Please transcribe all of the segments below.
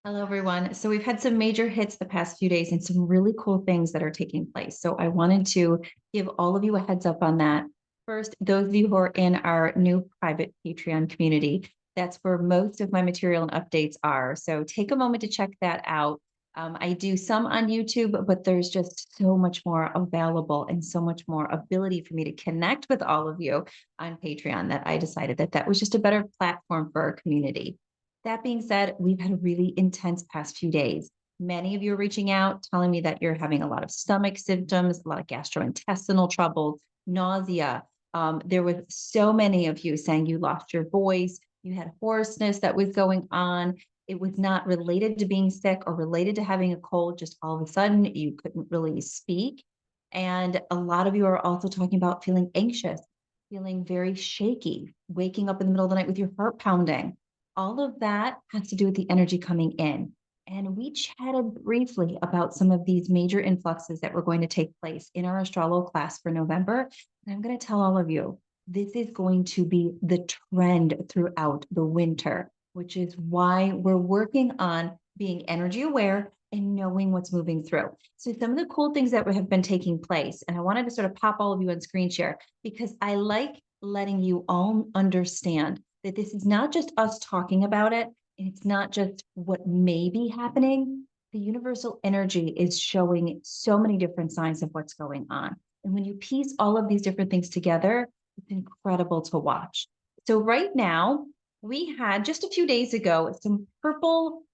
Hello, everyone. So we've had some major hits the past few days and some really cool things that are taking place. So I wanted to give all of you a heads up on that. First, those of you who are in our new private Patreon community, that's where most of my material and updates are. So take a moment to check that out. I do some on YouTube, but there's just so much more available and so much more ability for me to connect with all of you on Patreon that I decided that that was just a better platform for our community. That being said, we've had a really intense past few days. Many of you are reaching out, telling me that you're having a lot of stomach symptoms, a lot of gastrointestinal trouble, nausea. There was so many of you saying you lost your voice, you had hoarseness that was going on. It was not related to being sick or related to having a cold. Just all of a sudden, you couldn't really speak. And a lot of you are also talking about feeling anxious, feeling very shaky, waking up in the middle of the night with your heart pounding. All of that has to do with the energy coming in. And we chatted briefly about some of these major influxes that were going to take place in our astrology class for November. And I'm going to tell all of you, this is going to be the trend throughout the winter, which is why we're working on being energy aware and knowing what's moving through. So some of the cool things that have been taking place, and I wanted to sort of pop all of you on screen share because I like letting you all understand that this is not just us talking about it, and it's not just what may be happening. The universal energy is showing so many different signs of what's going on. And when you piece all of these different things together, it's incredible to watch. So, right now, we had just a few days ago some purple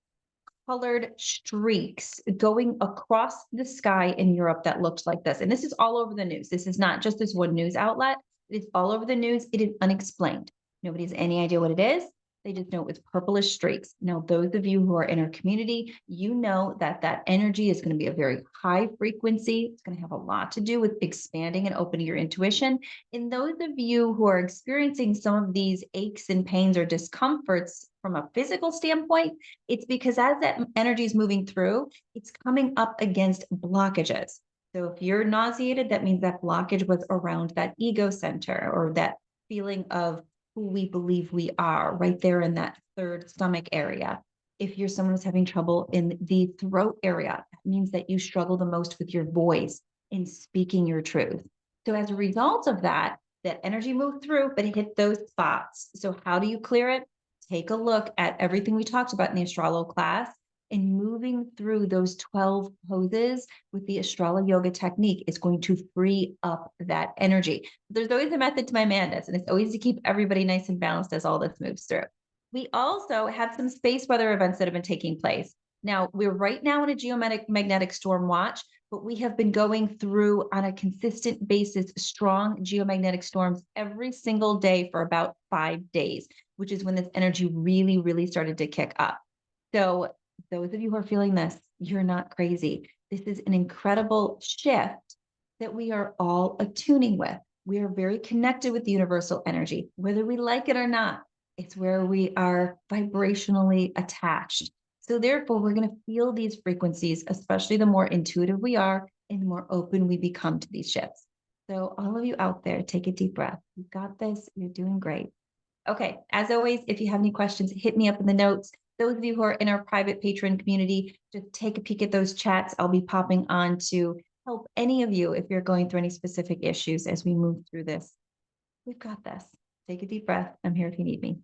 colored streaks going across the sky in Europe that looked like this. And this is all over the news. This is not just this one news outlet. It is all over the news. It is unexplained. Nobody has any idea what it is. They just know it was purplish streaks. Now, those of you who are in our community, you know that that energy is going to be a very high frequency. It's going to have a lot to do with expanding and opening your intuition. And those of you who are experiencing some of these aches and pains or discomforts from a physical standpoint, it's because as that energy is moving through, it's coming up against blockages. So if you're nauseated, that means that blockage was around that ego center or that feeling of who we believe we are, right there in that third stomach area. If you're someone who's having trouble in the throat area, that means that you struggle the most with your voice in speaking your truth. So as a result of that, that energy moved through, but it hit those spots. So how do you clear it? Take a look at everything we talked about in the astrology class and moving through those 12 poses with the astrology yoga technique is going to free up that energy. There's always a method to my madness, and it's always to keep everybody nice and balanced as all this moves through. We also have some space weather events that have been taking place. Now, we're right now in a geomagnetic storm watch, but we have been going through on a consistent basis strong geomagnetic storms every single day for about 5 days, which is when this energy really, really started to kick up. So, those of you who are feeling this, you're not crazy. This is an incredible shift that we are all attuning with. We are very connected with the universal energy, whether we like it or not. It's where we are vibrationally attached. So, therefore, we're going to feel these frequencies, especially the more intuitive we are and the more open we become to these shifts. So, all of you out there, take a deep breath. You've got this. You're doing great. Okay, as always, if you have any questions, hit me up in the notes. Those of you who are in our private patron community, just take a peek at those chats. I'll be popping on to help any of you if you're going through any specific issues as we move through this. We've got this. Take a deep breath. I'm here if you need me.